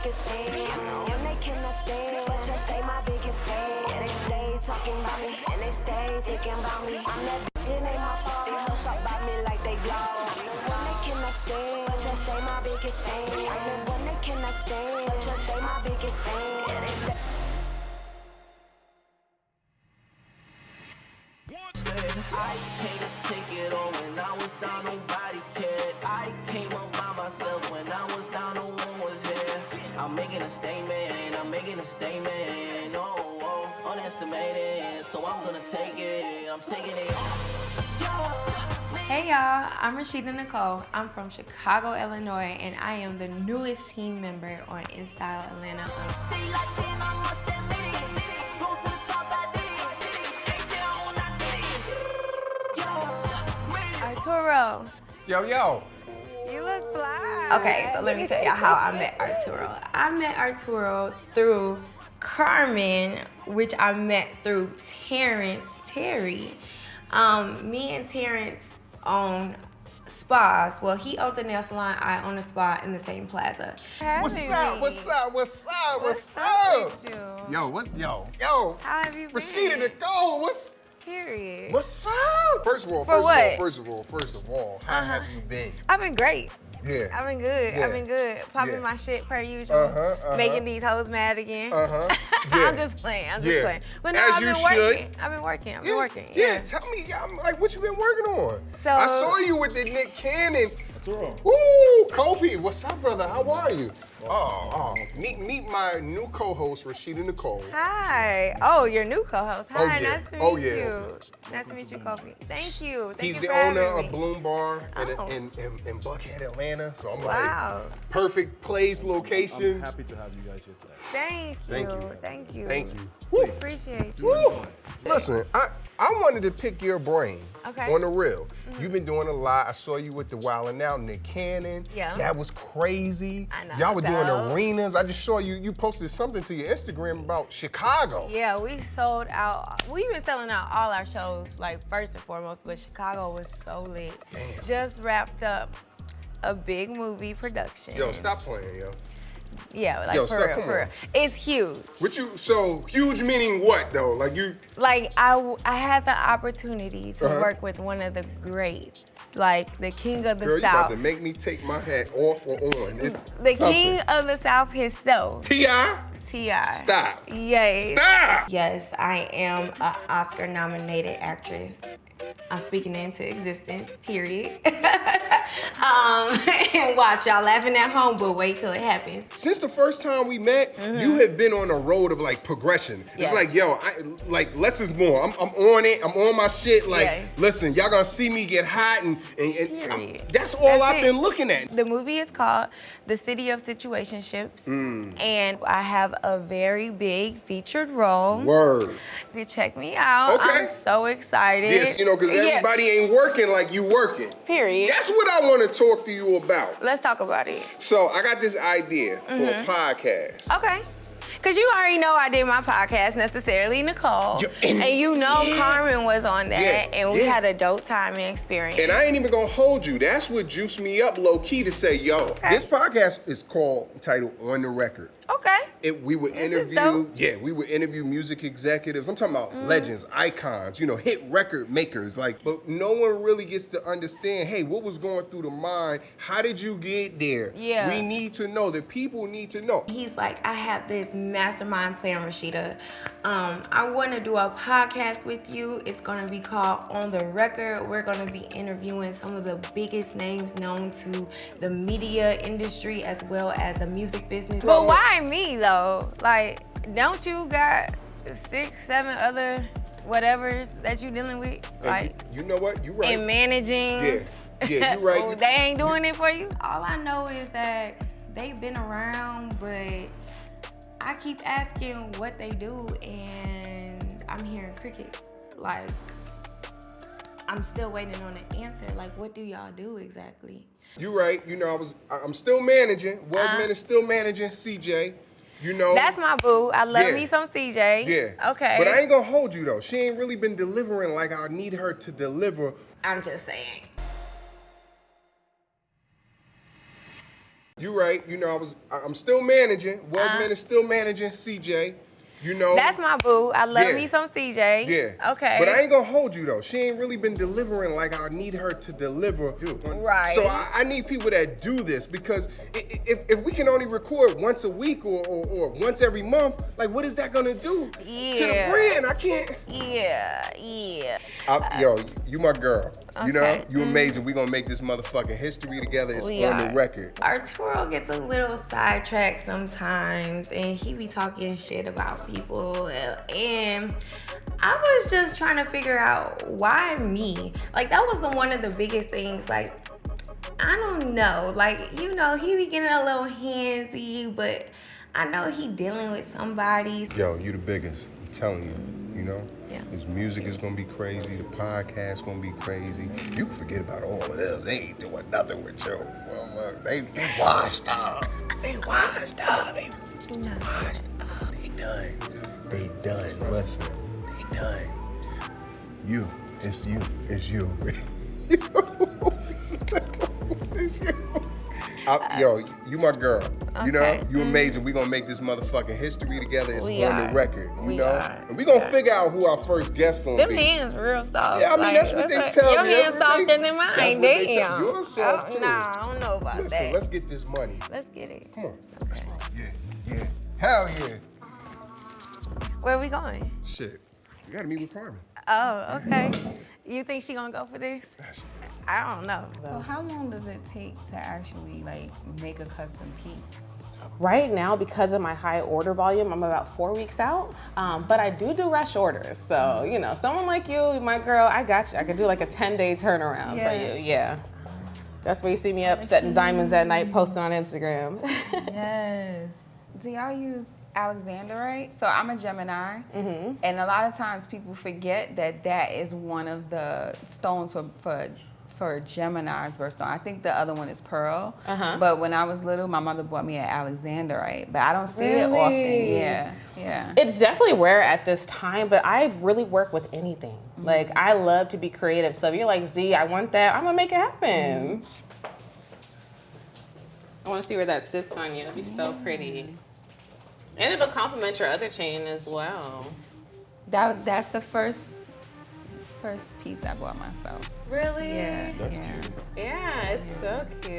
biggest fan. When they cannot stand, but just they my biggest fan. They stay talking about me, and they stay thinking about me. I'm that bitch, it ain't my fault. They hoes talk about me like they blog. When they cannot stand, but just they my biggest fan. When they cannot stand, but just they my biggest fan. They stay. I can't take it on when I was down, nobody cared. I came up by myself when I was down, no one was here. I'm making a statement, unestimated, so I'm gonna take it, I'm taking it. Hey y'all, I'm Rashida Nicole. I'm from Chicago, Illinois, and I am the newest team member on InStyle Atlanta. Arturo. Yo. You look fly. Okay, so let me tell y'all how I met Arturo. I met Arturo through Carmen, which I met through Terry. Me and Terrence own spas. Well, he owns a nail salon, I own a spa in the same plaza. What's up? With you? Yo. How have you been? Rashida Nicole, what's up? First of all, how have you been? I've been great. Yeah. I've been good. Yeah. I've been good. Popping Yeah. my shit per usual. Making these hoes mad again. I'm just playing. But no, As I've you been should. working. I've been working. Yeah, tell me, like, what you been working on? So I saw you with the Nick Cannon. Arturo. Woo, Kofi, what's up, brother? How are you? Meet my new co-host, Rashida Nicole. Hi. Oh, your new co-host. Hi, yeah. nice to meet you. Nice to meet you, Kofi. Thank you. He's you the for owner having of me. Bloom Bar Oh. in Buckhead, Atlanta. So I'm Wow. like, perfect place, location. I'm happy to have you guys here today. Thank you. Thank you. Appreciate you. Woo. Listen, I wanted to pick your brain Okay. on the real. You've been doing a lot. I saw you with the Wildin' Out Nick Cannon. Yeah. That was crazy. I know. Y'all were doing So- arenas. I just saw you posted something to your Instagram about Chicago. Yeah, we sold out. We've been selling out all our shows, like first and foremost, but Chicago was so lit. Damn. Just wrapped up a big movie production. Yo, stop playing, yo. Yeah, like Yo, for stop, real, come for real. on. It's huge. So huge meaning what though? Like you? Like I had the opportunity to Uh-huh. work with one of the greats, like the king of the Girl, you about South. to make me take my hat off or on. It's The something. king of the South himself. T.I.? T.I. Stop. Yay. Stop! Yes, I am an Oscar-nominated actress. I'm speaking into existence, period. And watch, y'all laughing at home, but wait till it happens. Since the first time we met, you have been on a road of like progression. Yes. It's like, yo, less is more. I'm on it. I'm on my shit. Like, Yes. listen, y'all gonna see me get hot and Period. that's all That's I've it. been looking at. The movie is called The City of Situationships, and I have a very big featured role. Word. You check me out. Okay. I'm so excited. Yes, because everybody ain't working like you working. Period. That's what I want to talk to you about. Let's talk about it. So I got this idea for a podcast. Okay. Because you already know I did my podcast, Necessarily Nicole. And you know yeah. Carmen was on that, Yeah, and we yeah. had a dope time and experience. And I ain't even gonna hold you. That's what juiced me up low key to say, yo, this podcast is titled On the Record. Okay. We would This is dope. we would interview music executives. I'm talking about legends, icons, hit record makers. But no one really gets to understand, hey, what was going through the mind? How did you get there? Yeah. We need to know. The people need to know. He's like, I have this mastermind plan, Rashida. I want to do a podcast with you. It's going to be called On the Record. We're going to be interviewing some of the biggest names known to the media industry as well as the music business. But why me, though? Like, don't you got 6, 7 other whatevers that you dealing with? Like, You know what? You right. and managing. Yeah, you right. Oh, they ain't doing it for you? All I know is that they've been around, but I keep asking what they do, and I'm hearing crickets. Like, I'm still waiting on an answer. Like, what do y'all do exactly? You right. I'm still managing. Still managing CJ. That's my boo. I love Yeah. me some CJ. Yeah. Okay. But I ain't gonna hold you though. She ain't really been delivering like I need her to deliver. I'm just saying. You right. You know, I'm still managing. Still managing CJ. You know. That's my boo. I love me some CJ. Yeah. Okay. But I ain't gonna hold you though. She ain't really been delivering like I need her to deliver. Right. So I need people that do this because if we can only record once a week or once every month, like what is that gonna do to the brand? I can't. Yeah. Yo, you my girl. Okay. You know, you amazing. We gonna make this motherfucking history together. It's on the record. Arturo gets a little sidetracked sometimes, and he be talking shit about people, and I was just trying to figure out why me. Like that was one of the biggest things. Like I don't know. Like you know, he be getting a little handsy, but I know he dealing with somebody. Yo, you the biggest. I'm telling you. You know. Yeah. His music is gonna be crazy. The podcast gonna be crazy. You can forget about all of them. They ain't doing nothing with you. Well, look, they washed up. They washed up. They washed up. They done. They done. Listen. They done. You. It's you. It's you. It's you. Yo, you my girl. Okay. You know, you amazing. We gonna make this motherfucking history together. It's on the record. You know? Are. And we gonna figure out who our first guest gonna Them be. hands real soft. Yeah, I mean, that's what they tell your me. Your hands softer than mine. Damn. Yours soft too. Nah, I don't know about Listen, that. let's get this money. Let's get it. Come on. Okay. Yeah. Hell yeah. Where are we going? Shit. You gotta meet with Carmen. Oh, okay. You think she gonna go for this? I don't know. So how long does it take to actually like make a custom piece? Right now, because of my high order volume, I'm about 4 weeks out. But I do rush orders. So, you know, someone like you, my girl, I got you. I could do like a 10-day turnaround for you. Yeah. That's where you see me up setting diamonds at night, posting on Instagram. Yes. Do y'all use Alexanderite? So I'm a Gemini, and a lot of times people forget that is one of the stones for Gemini's birthstone. I think the other one is pearl. But when I was little, my mother bought me an Alexanderite, but I don't see it often. Yeah. It's definitely rare at this time, but I really work with anything. Like I love to be creative. So if you're like, Z, I want that, I'm gonna make it happen. I want to see where that sits on you. It'll be so pretty. And it'll complement your other chain as well. That's the first piece I bought myself. Really? Yeah. That's cute. Yeah, it's so cute.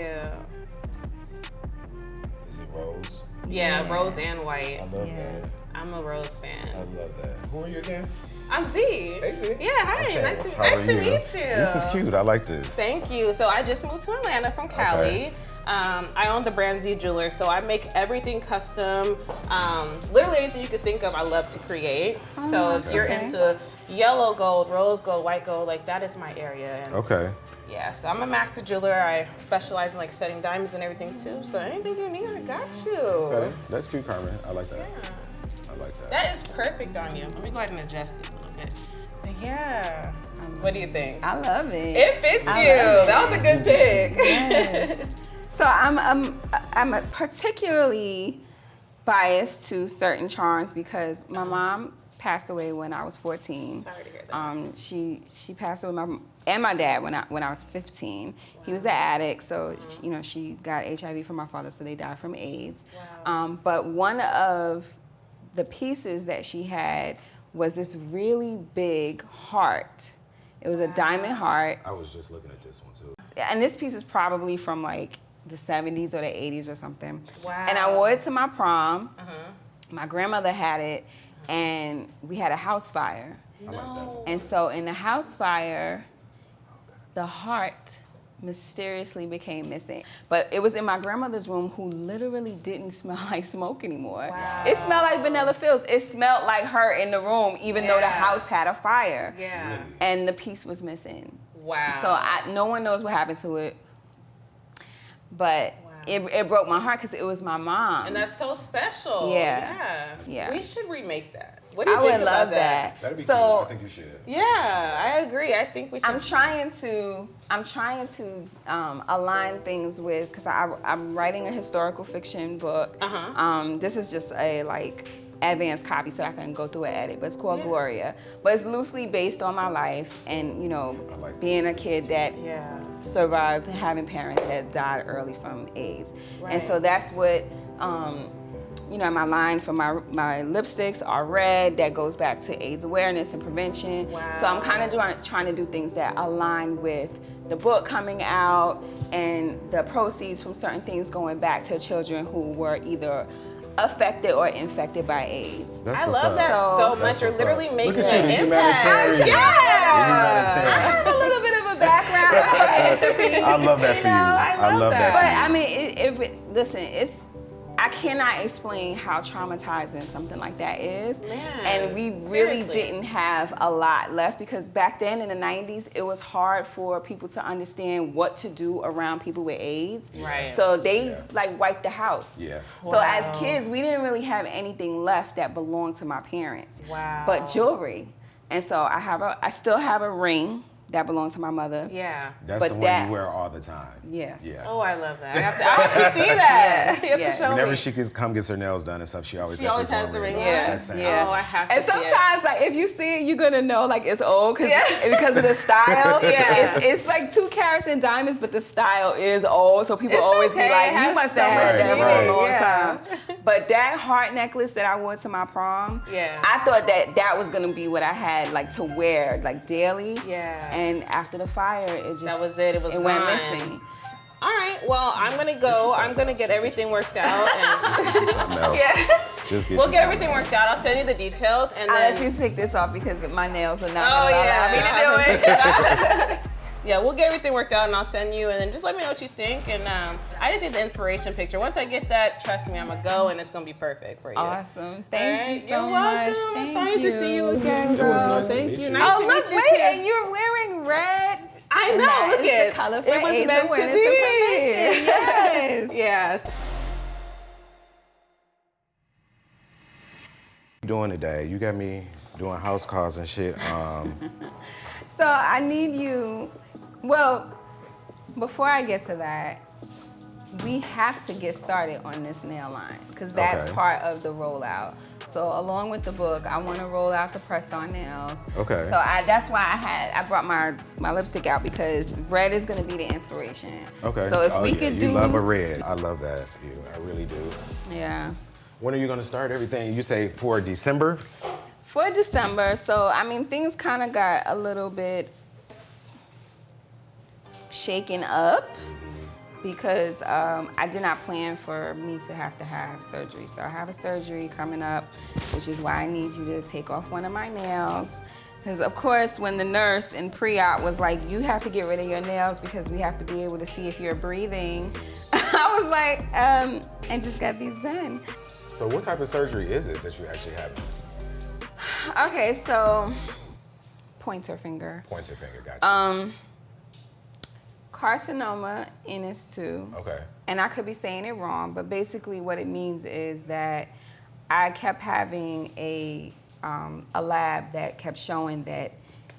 Is it rose? Yeah, rose and white. I love that. I'm a rose fan. I love that. Who are you again? I'm Z. Hey, Z. Yeah, hi. Nice How are to you? meet you. This is cute. I like this. Thank you. So I just moved to Atlanta from Cali. Okay. I own the brand Z Jewelers, so I make everything custom. Literally anything you could think of, I love to create. So if you're into yellow gold, rose gold, white gold, like that is my area. And Okay. yeah, so I'm a master jeweler. I specialize in like setting diamonds and everything too. So anything you need, I got you. Okay. That's cute, Carmen. I like that. I like that. That is perfect on you. Let me go ahead and adjust it a little bit. But yeah, what do you think? I love it. It fits you. That was a good pick. Yes. So I'm particularly biased to certain charms because my mom passed away when I was 14. Sorry to hear that. She passed away, and my dad when I was 15. Wow. He was an addict, so you know she got HIV from my father, so they died from AIDS. Wow. But one of the pieces that she had was this really big heart. It was a diamond heart. I was just looking at this one too. And this piece is probably from like the 70s or the 80s or something. Wow. And I wore it to my prom. My grandmother had it, and we had a house fire. I like that. And so in the house fire, the heart mysteriously became missing. But it was in my grandmother's room, who literally didn't smell like smoke anymore. Wow. It smelled like Vanilla Fields. It smelled like her in the room, even though the house had a fire. Yeah. Really? And the piece was missing. Wow. So no one knows what happened to it. But it broke my heart because it was my mom. And that's so special. Yeah. We should remake that. What do you I think would about love that? That'd be So- cute. I think you should. Yeah, I agree. I think we should. I'm trying to align things with, because I'm writing a historical fiction book. This is just a like advanced copy so I can go through and edit, but it's called Gloria. But it's loosely based on my life and, you know, I like being a this. kid that survived having parents that died early from AIDS. Right. And so that's what, you know, my line for my lipsticks are red. That goes back to AIDS awareness and prevention. Wow. So I'm kind of trying to do things that align with the book coming out and the proceeds from certain things going back to children who were either affected or infected by AIDS. That's I what's love up. that so So- much. You're That's what's literally up. making Look at you, an the impact. humanitarian. I The have a little bit of a background in philanthropy. I love that for you. I love that. But for you. I mean, listen, I cannot explain how traumatizing something like that is. Man, And we really seriously. didn't have a lot left because back then in the 90s, it was hard for people to understand what to do around people with AIDS. Right. So they Yeah. like wiped the house. Yeah. So as kids, we didn't really have anything left that belonged to my parents. Wow. But jewelry. And so I still have a ring that belonged to my mother. Yeah. That's but the one that- you wear all the time. Yes. Yes. Oh, I love that. I have to see that. You have Yes. to show Whenever me. she gets her nails done and stuff, she always got this has one the ring ring. on? That's it. Yeah. Oh, I have to And see it. sometimes, like, if you see it, you're gonna know, like, it's old because of the style. Yeah. It's like 2 carats in diamonds, but the style is old. So people It's always okay. be like, It you has must so have had much that for meaning. a long Yeah. time. But that heart necklace that I wore to my prom, Yeah. I thought that was gonna be what I had, like, to wear, like, daily. Yeah. And after the fire, it just That was it. It was went gone. missing. All right. Well, I'm gonna go. I'm gonna get everything worked out, and Get you something else. Just get we'll you get something everything else. worked out. I'll send you the details, and I'll then let you take this off because my nails are not Oh, gonna yeah, allow me me to to do it. yeah, we'll get everything worked out, and I'll send you, and then just let me know what you think. And I just need the inspiration picture. Once I get that, trust me, I'm gonna go, and it's gonna be perfect for you. Awesome. Thank you so You're much. welcome. It's Thank nice to see you again, girl. It was nice to Thank meet you. you. Nice Oh, to look, meet you wait, too. and you're wearing red. I And know. that Look is at the color for it was AIDS meant to awareness be. and prevention. Yes. Yes. Doing today? You got me doing house calls and shit. So I need you, well, before I get to that, we have to get started on this nail line because that's Okay. part of the rollout. So along with the book, I want to roll out the press-on nails. Okay. So that's why I brought my lipstick out because red is gonna be the inspiration. Okay. So if oh, we yeah, could you do, love a red. I love that for you. I really do. yeah. When are you gonna start everything? You say for December? For December, so I mean things kind of got a little bit shaken up because I did not plan for me to have surgery. So I have a surgery coming up, which is why I need you to take off one of my nails. Because of course, when the nurse in pre-op was like, you have to get rid of your nails because we have to be able to see if you're breathing. I was like, and just got these done. So what type of surgery is it that you actually have? Okay, so pointer finger. Pointer finger, gotcha. Carcinoma NS2. Okay. And I could be saying it wrong, but basically what it means is that I kept having a lab that kept showing that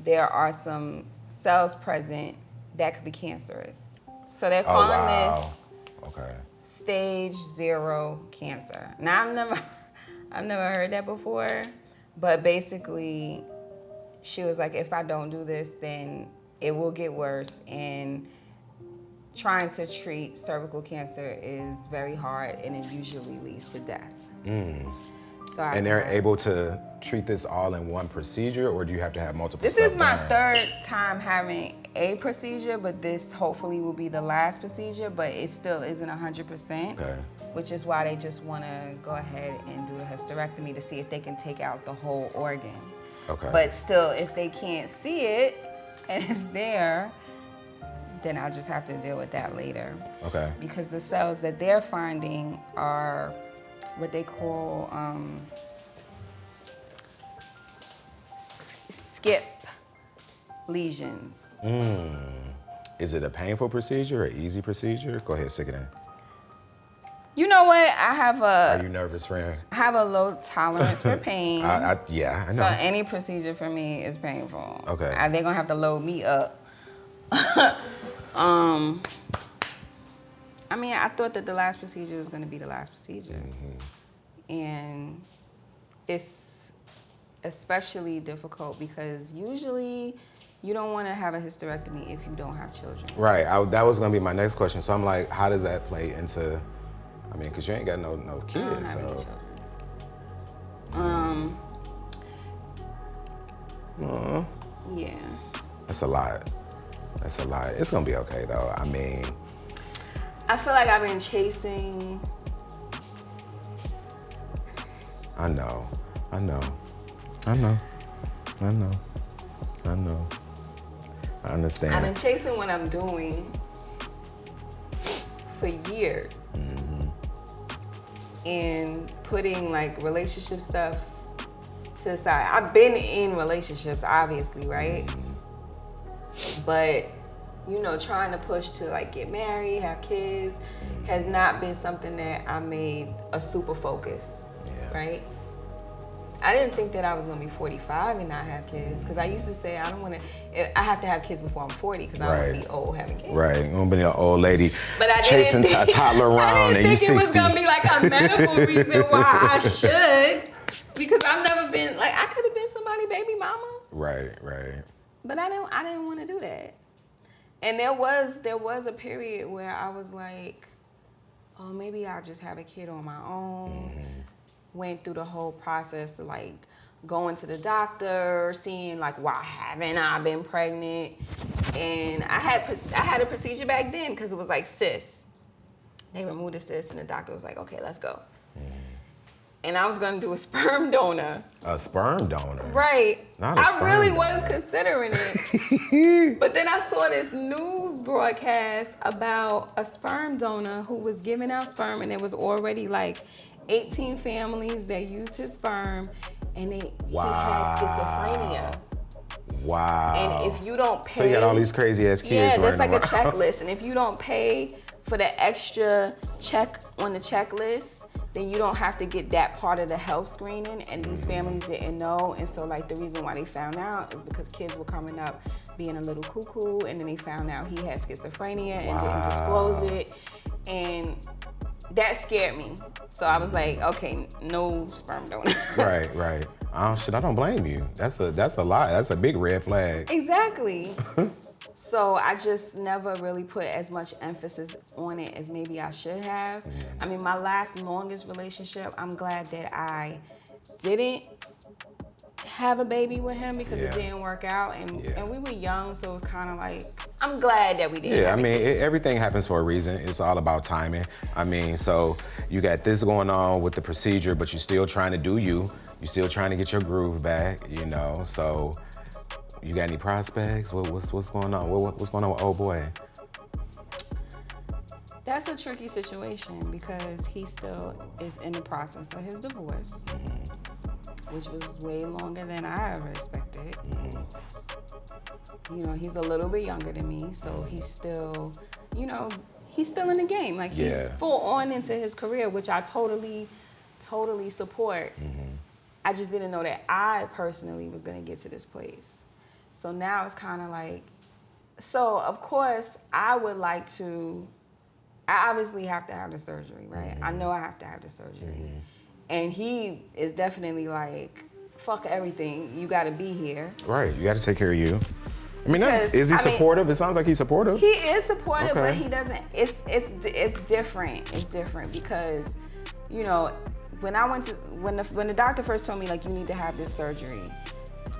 there are some cells present that could be cancerous. So they're Oh, calling wow. this Okay. stage 0 cancer. Now I've never heard that before, but basically she was like, if I don't do this, then it will get worse, and trying to treat cervical cancer is very hard and it usually leads to death. So And they're able to treat this all in one procedure, or do you have to have multiple This stuff is my done? third time having a procedure, but this hopefully will be the last procedure, but it still isn't 100%. Okay. Which is why they just want to go ahead and do the hysterectomy to see if they can take out the whole organ. Okay. But still, if they can't see it and it's there, then I'll just have to deal with that later. Okay. Because the cells that they're finding are what they call skip lesions. Is it a painful procedure or easy procedure? Go ahead, stick it in. You know what? I have Are you nervous, friend? low tolerance for pain. Yeah, I know. So any procedure for me is painful. Okay. They're gonna have to load me up. I mean, I thought that the last procedure was gonna be the last procedure. And it's especially difficult because usually You don't want to have a hysterectomy if you don't have children. Right. That was gonna be my next question. So I'm like, how does that play into? I mean, cause you ain't got no kids, I don't have so. any children. Yeah. That's a lot. That's a lot. It's gonna be okay though. I mean, I feel like I've been chasing. I know. I understand. I've been chasing what I'm doing for years. And putting like relationship stuff to the side. I've been in relationships, obviously, right? But, you know, trying to push to like get married, have kids, has not been something that I made a super focus, right? I didn't think that I was gonna be 45 and not have kids, because I used to say I have to have kids before I'm 40 because I don't want to be old having kids. Right, you don't be an old lady But I chasing didn't a toddler around and you 60. I didn't think it was gonna be like a medical reason why I should, because I've never been like, I could have been somebody's baby mama. Right. But I didn't want to do that. And there was a period where I was like, oh, maybe I'll just have a kid on my own. Went through the whole process of like going to the doctor, seeing like, why haven't I been pregnant? And I had a procedure back then because it was like cysts. They removed the cyst and the doctor was like, okay, let's go. And I was gonna do a sperm donor. A sperm donor? Right. Not a I sperm really donor. was considering it. But then I saw this news broadcast about a sperm donor who was giving out sperm, and there was already like 18 families that used his sperm, and he had schizophrenia. Wow. And if you don't pay, so you got all these crazy ass kids yeah, there's running like a around. checklist, and if you don't pay for the extra check on the checklist, then you don't have to get that part of the health screening, and these families didn't know. And so like the reason why they found out is because kids were coming up being a little cuckoo, and then they found out he had schizophrenia and didn't disclose it, and that scared me. So I was like, okay, no sperm donor. Right. Oh shit, I don't blame you. That's a lot. That's a big red flag. Exactly. So I just never really put as much emphasis on it as maybe I should have. I mean, my last longest relationship, I'm glad that I didn't have a baby with him because it didn't work out, and we were young, so it was kind of like, I'm glad that we didn't. Yeah, I mean, everything happens for a reason. It's all about timing. I mean, so you got this going on with the procedure, but you're still trying to do you. You're still trying to get your groove back, you know. So, you got any prospects? What's going on? What's going on with old boy? That's a tricky situation because he still is in the process of his divorce, which was way longer than I ever expected. You know, he's a little bit younger than me, so he's still, you know, he's still in the game. Like, he's full on into his career, which I totally support. I just didn't know that I personally was gonna get to this place. So now it's kind of like, so of course I would like to, I obviously have to have the surgery, right? I know I have to have the surgery. And he is definitely like, fuck everything, you gotta be here. Right, you got to take care of you. I mean, Because, is he I mean, supportive? It sounds like he's supportive. He is supportive, Okay. but he doesn't, it's different. It's different because, you know, when I went to, when the doctor first told me like, you need to have this surgery,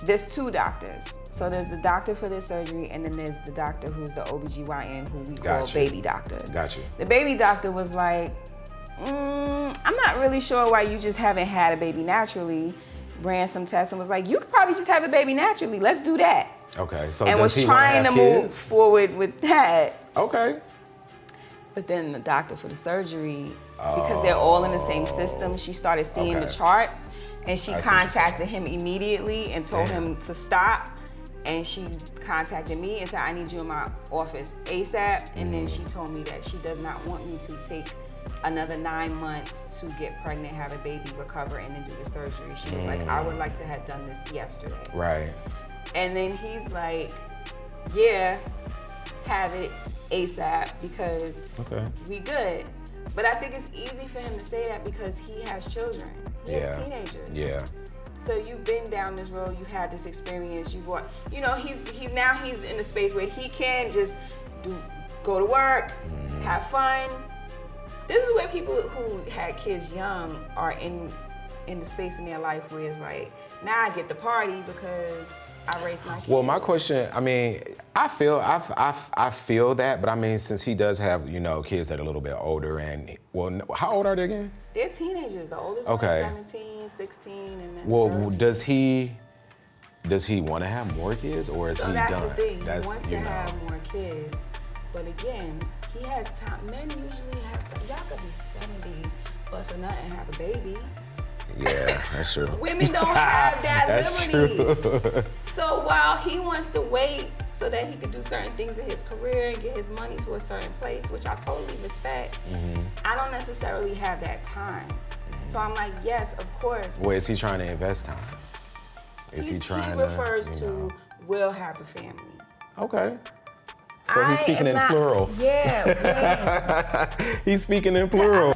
there's two doctors. So there's the doctor for this surgery, and then there's the doctor who's the OBGYN, who we call baby doctor. Got you. The baby doctor was like, I'm not really sure why you just haven't had a baby naturally. Ran some tests and was like, you could probably just have a baby naturally. Let's do that. Okay, so And does was he wanna trying to have move kids? forward with that. Okay. But then the doctor for the surgery, because they're all in the same system, she started seeing the charts, and she I see what you're contacted him immediately and told him to stop. And she contacted me and said, I need you in my office ASAP. And then she told me that she does not want me to take another 9 months to get pregnant, have a baby, recover, and then do the surgery. She was like, I would like to have done this yesterday. Right. And then he's like, yeah, have it ASAP because we good. But I think it's easy for him to say that because he has children. He has teenagers. Yeah. So you've been down this road, you've had this experience, you've worked, you know, he's in a space where he can just go to work, have fun. This is where people who had kids young are in the space in their life where it's like, now I get the party because I raised my kids. Well, my question, I mean, I feel that, but I mean, since he does have, you know, kids that are a little bit older and, well, how old are they again? They're teenagers. The oldest one's 17, 16, and then Well, 13. does he want to have more kids, or is he done? That's the thing. He That's, wants you to know. have more kids. But again, he has time. Men usually have time. Y'all could be 70 plus a nut and have a baby. Yeah, that's true. Women don't have that That's liberty. true. So while he wants to wait so that he could do certain things in his career and get his money to a certain place, which I totally respect, I don't necessarily have that time. So I'm like, yes, of course. Well, is he trying to invest time? Is he trying He to? refers you to know? will have a family. Okay. So he's speaking in am not- plural. Yeah. He's speaking in plural.